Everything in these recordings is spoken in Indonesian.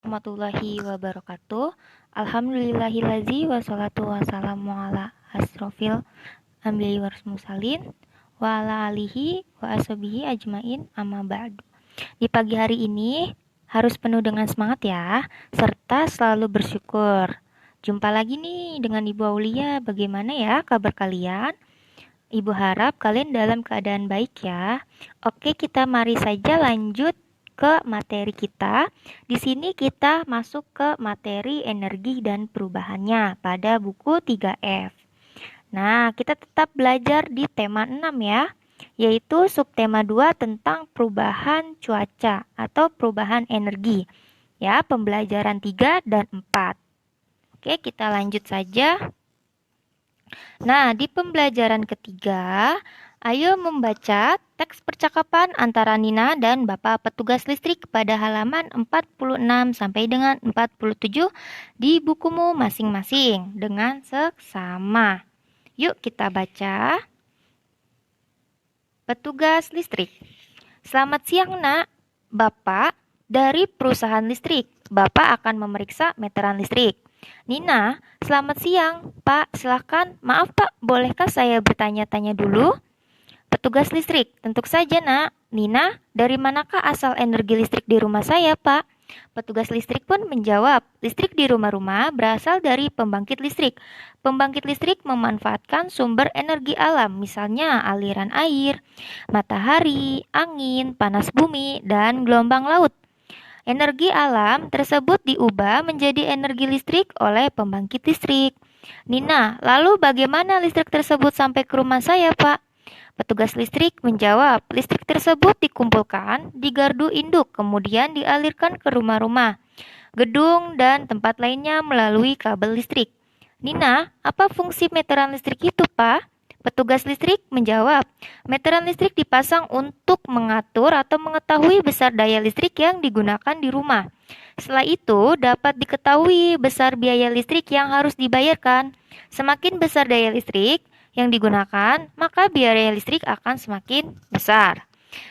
warahmatullahi wabarakatuh. Alhamdulillahillazi wassalatu wassalamu ala asrofil anbiya'i wal mursalin wa ala alihi wa ashabihi ajmain amma ba'du. Di pagi hari ini harus penuh dengan semangat ya, serta selalu bersyukur. Jumpa lagi nih dengan Ibu Aulia. Bagaimana ya kabar kalian? Ibu harap kalian dalam keadaan baik ya. Oke, kita mari saja lanjut ke materi kita. Di sini kita masuk ke materi energi dan perubahannya pada buku 3F. Nah, kita tetap belajar di tema 6 ya, yaitu subtema 2 tentang perubahan cuaca atau perubahan energi. Ya, pembelajaran 3 dan 4. Oke, kita lanjut saja. Nah, di pembelajaran ketiga, ayo membaca teks percakapan antara Nina dan Bapak petugas listrik pada halaman 46 sampai dengan 47 di bukumu masing-masing dengan seksama. Yuk kita baca. Petugas listrik. Selamat siang, Nak. Bapak dari perusahaan listrik. Bapak akan memeriksa meteran listrik. Nina, selamat siang. Pak, silakan. Maaf, Pak, bolehkah saya bertanya-tanya dulu? Petugas listrik, tentu saja, Nak. Nina, dari manakah asal energi listrik di rumah saya, Pak? Petugas listrik pun menjawab, listrik di rumah-rumah berasal dari pembangkit listrik. Pembangkit listrik memanfaatkan sumber energi alam, misalnya aliran air, matahari, angin, panas bumi, dan gelombang laut. Energi alam tersebut diubah menjadi energi listrik oleh pembangkit listrik. Nina, lalu bagaimana listrik tersebut sampai ke rumah saya, Pak? Petugas listrik menjawab, listrik tersebut dikumpulkan di gardu induk, kemudian dialirkan ke rumah-rumah, gedung, dan tempat lainnya melalui kabel listrik. Nina, apa fungsi meteran listrik itu, Pak? Petugas listrik menjawab, meteran listrik dipasang untuk mengatur atau mengetahui besar daya listrik yang digunakan di rumah. Setelah itu, dapat diketahui besar biaya listrik yang harus dibayarkan. Semakin besar daya listrik yang digunakan, maka biaya listrik akan semakin besar.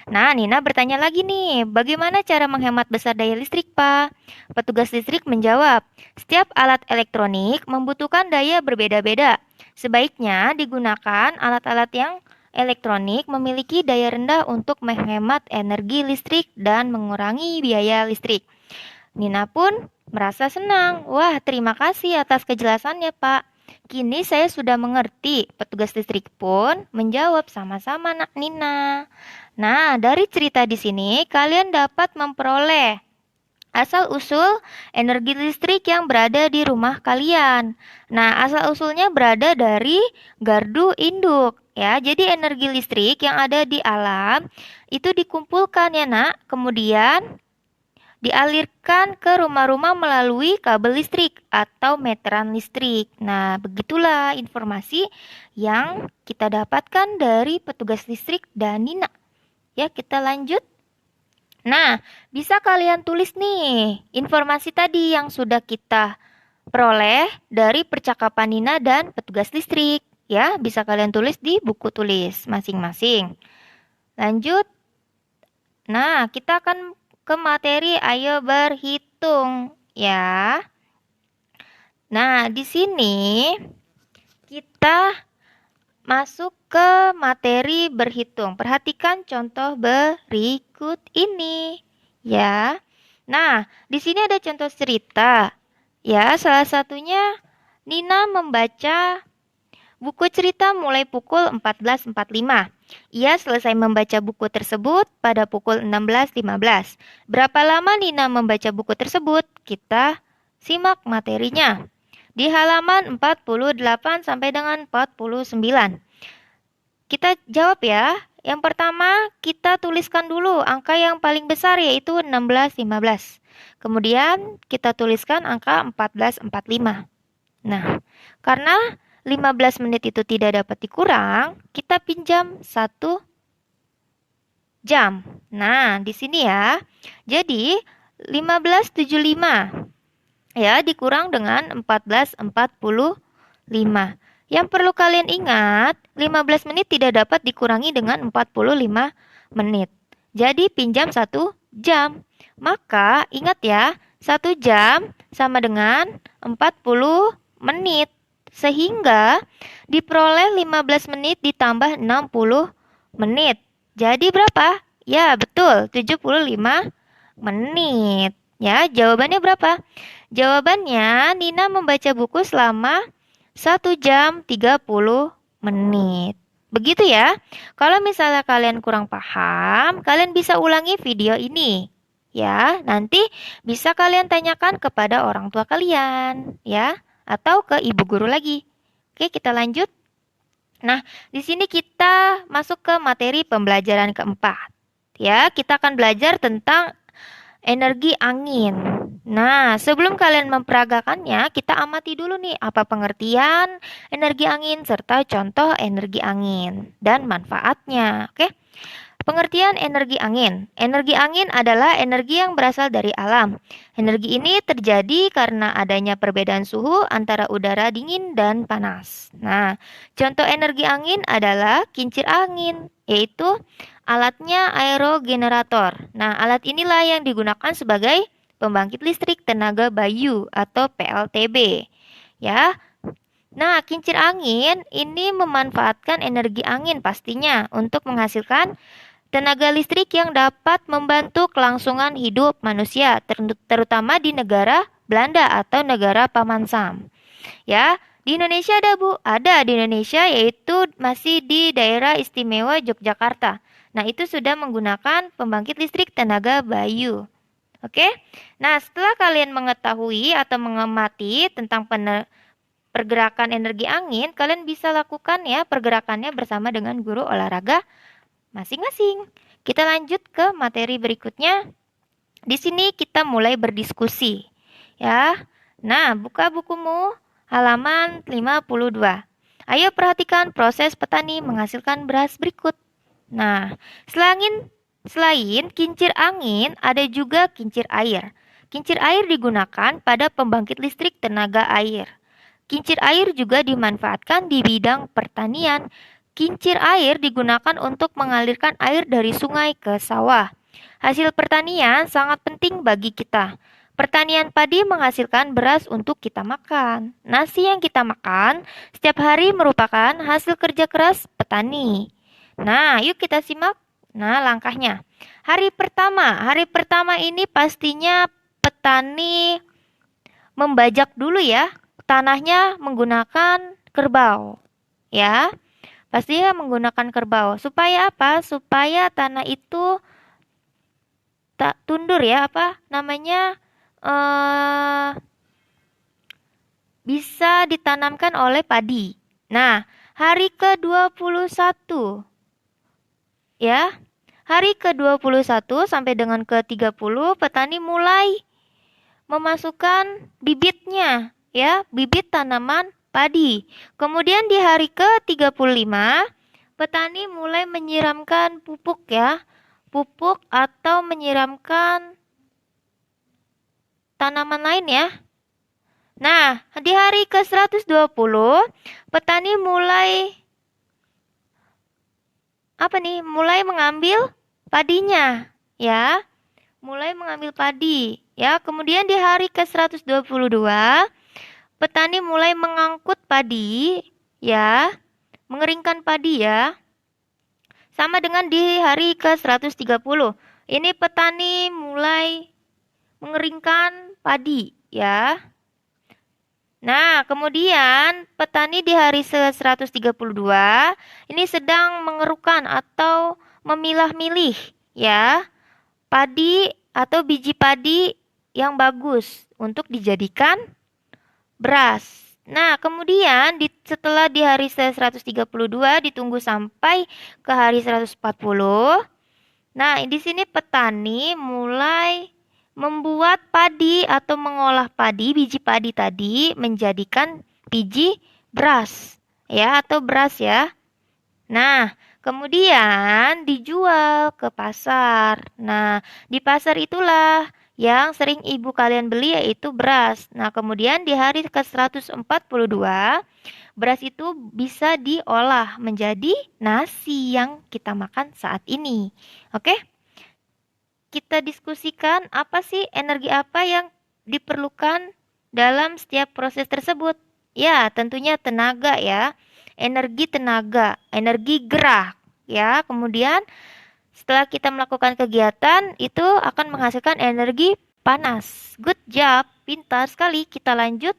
Nah, Nina bertanya lagi nih, bagaimana cara menghemat besar daya listrik, Pak? Petugas listrik menjawab, setiap alat elektronik membutuhkan daya berbeda-beda. Sebaiknya digunakan alat-alat yang elektronik memiliki daya rendah untuk menghemat energi listrik dan mengurangi biaya listrik. Nina pun merasa senang. Wah, terima kasih atas kejelasannya, Pak. Kini saya sudah mengerti. Petugas listrik pun menjawab, sama-sama, Nak Nina. Nah, dari cerita di sini kalian dapat memperoleh asal-usul energi listrik yang berada di rumah kalian. Nah, asal-usulnya berada dari gardu induk. Ya, jadi energi listrik yang ada di alam itu dikumpulkan ya, Nak. Kemudian dialirkan ke rumah-rumah melalui kabel listrik atau meteran listrik. Nah, begitulah informasi yang kita dapatkan dari petugas listrik dan Nina. Ya, kita lanjut. Nah, bisa kalian tulis nih informasi tadi yang sudah kita peroleh dari percakapan Nina dan petugas listrik. Ya, bisa kalian tulis di buku tulis masing-masing. Lanjut. Nah, kita akan ke materi ayo berhitung ya. Nah, di sini kita masuk ke materi berhitung. Perhatikan contoh berikut ini ya. Nah, di sini ada contoh cerita. Ya, salah satunya Nina membaca buku cerita mulai pukul 14.45. Ia selesai membaca buku tersebut pada pukul 16.15. Berapa lama Nina membaca buku tersebut? Kita simak materinya. Di halaman 48 sampai dengan 49. Kita jawab ya. Yang pertama, kita tuliskan dulu angka yang paling besar yaitu 16.15. Kemudian kita tuliskan angka 14.45. Nah, karena 15 menit itu tidak dapat dikurang, kita pinjam 1 jam. Nah, di sini ya. Jadi, 15.75 ya dikurang dengan 14.45. Yang perlu kalian ingat, 15 menit tidak dapat dikurangi dengan 45 menit. Jadi, pinjam 1 jam. Maka, ingat ya, 1 jam sama dengan 40 menit. Sehingga diperoleh 15 menit ditambah 60 menit. Jadi berapa? Ya, betul, 75 menit. Ya, jawabannya berapa? Jawabannya Nina membaca buku selama 1 jam 30 menit. Begitu ya. Kalau misalnya kalian kurang paham, kalian bisa ulangi video ini. Ya, nanti bisa kalian tanyakan kepada orang tua kalian, ya, atau ke ibu guru lagi. Oke, kita lanjut. Nah, di sini kita masuk ke materi pembelajaran keempat. Ya, kita akan belajar tentang energi angin. Nah, sebelum kalian memperagakannya, kita amati dulu nih apa pengertian energi angin serta contoh energi angin dan manfaatnya. Oke? Pengertian energi angin. Energi angin adalah energi yang berasal dari alam. Energi ini terjadi karena adanya perbedaan suhu antara udara dingin dan panas. Nah, contoh energi angin adalah kincir angin, yaitu alatnya aerogenerator. Nah, alat inilah yang digunakan sebagai pembangkit listrik tenaga bayu atau PLTB. Ya. Nah, kincir angin ini memanfaatkan energi angin pastinya untuk menghasilkan tenaga listrik yang dapat membantu kelangsungan hidup manusia, terutama di negara Belanda atau negara Paman Sam. Ya, di Indonesia ada Bu, ada di Indonesia yaitu masih di daerah istimewa Yogyakarta. Nah, itu sudah menggunakan pembangkit listrik tenaga bayu. Oke, nah setelah kalian mengetahui atau mengamati tentang pergerakan energi angin, kalian bisa lakukan ya pergerakannya bersama dengan guru olahraga masing-masing. Kita lanjut ke materi berikutnya. Di sini kita mulai berdiskusi. Ya. Nah, buka bukumu halaman 52. Ayo perhatikan proses petani menghasilkan beras berikut. Nah, selain kincir angin, ada juga kincir air. Kincir air digunakan pada pembangkit listrik tenaga air. Kincir air juga dimanfaatkan di bidang pertanian. Kincir air digunakan untuk mengalirkan air dari sungai ke sawah. Hasil pertanian sangat penting bagi kita. Pertanian padi menghasilkan beras untuk kita makan. Nasi yang kita makan setiap hari merupakan hasil kerja keras petani. Nah, yuk kita simak. Nah, langkahnya. Hari pertama ini pastinya petani membajak dulu ya. Tanahnya menggunakan kerbau. Ya. Pastinya menggunakan kerbau. Supaya apa? Supaya tanah itu tak tundur ya, apa namanya? Bisa ditanamkan oleh padi. Nah, hari ke-21 ya. Hari ke-21 sampai dengan ke-30 petani mulai memasukkan bibitnya ya, bibit tanaman padi. Kemudian di hari ke-35, petani mulai menyiramkan pupuk ya. Pupuk atau menyiramkan tanaman lain ya. Nah, di hari ke-120, petani mulai mulai mengambil padinya ya. Mulai mengambil padi ya. Kemudian di hari ke-122, petani mulai mengangkut padi ya, mengeringkan padi ya. Sama dengan di hari ke-130. Ini petani mulai mengeringkan padi ya. Nah, kemudian petani di hari ke-132 ini sedang mengerukkan atau memilah-milih ya padi atau biji padi yang bagus untuk dijadikan beras. Nah, kemudian setelah di hari 132 ditunggu sampai ke hari 140. Nah, di sini petani mulai membuat padi atau mengolah padi, biji padi tadi menjadikan biji beras ya atau beras ya. Nah, kemudian dijual ke pasar. Nah, di pasar itulah yang sering ibu kalian beli yaitu beras. Nah, kemudian di hari ke-142, beras itu bisa diolah menjadi nasi yang kita makan saat ini. Oke? Kita diskusikan apa sih energi apa yang diperlukan dalam setiap proses tersebut? Ya, tentunya tenaga ya. Energi tenaga, energi gerak ya. Kemudian setelah kita melakukan kegiatan, itu akan menghasilkan energi panas. Good job, pintar sekali. Kita lanjut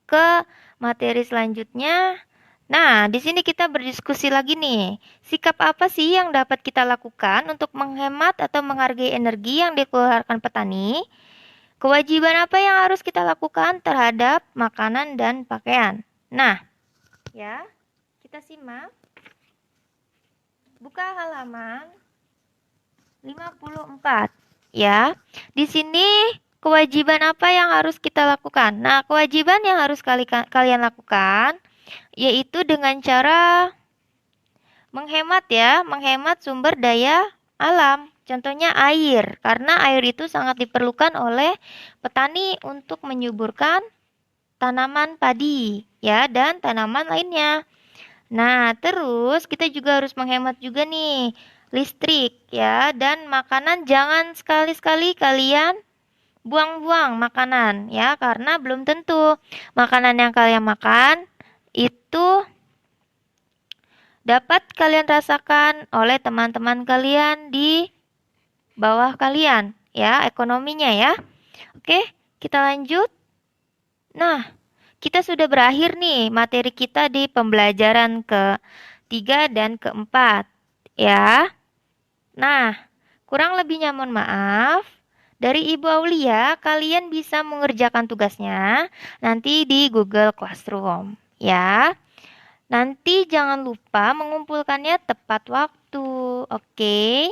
ke materi selanjutnya. Nah, di sini kita berdiskusi lagi nih. Sikap apa sih yang dapat kita lakukan untuk menghemat atau menghargai energi yang dikeluarkan petani? Kewajiban apa yang harus kita lakukan terhadap makanan dan pakaian? Nah, ya, kita simak. Buka halaman 54. Ya, di sini kewajiban apa yang harus kita lakukan? Nah, kewajiban yang harus kalian lakukan yaitu dengan cara menghemat ya, menghemat sumber daya alam. Contohnya air, karena air itu sangat diperlukan oleh petani untuk menyuburkan tanaman padi ya dan tanaman lainnya. Nah, terus kita juga harus menghemat juga nih listrik ya dan makanan, jangan sekali-sekali kalian buang-buang makanan ya karena belum tentu makanan yang kalian makan itu dapat kalian rasakan oleh teman-teman kalian di bawah kalian ya, ekonominya ya. Oke, kita lanjut. Nah, kita sudah berakhir nih materi kita di pembelajaran ke-3 dan ke-4 ya. Nah, kurang lebihnya mohon maaf. Dari Ibu Aulia, kalian bisa mengerjakan tugasnya nanti di Google Classroom ya. Nanti jangan lupa mengumpulkannya tepat waktu. Oke.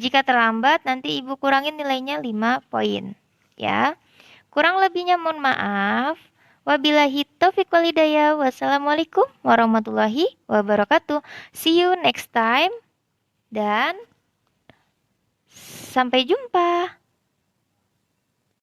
Jika terlambat nanti Ibu kurangin nilainya 5 poin ya. Kurang lebihnya mohon maaf. Wabillahi taufiq wal hidayah. Wassalamualaikum warahmatullahi wabarakatuh. See you next time dan sampai jumpa.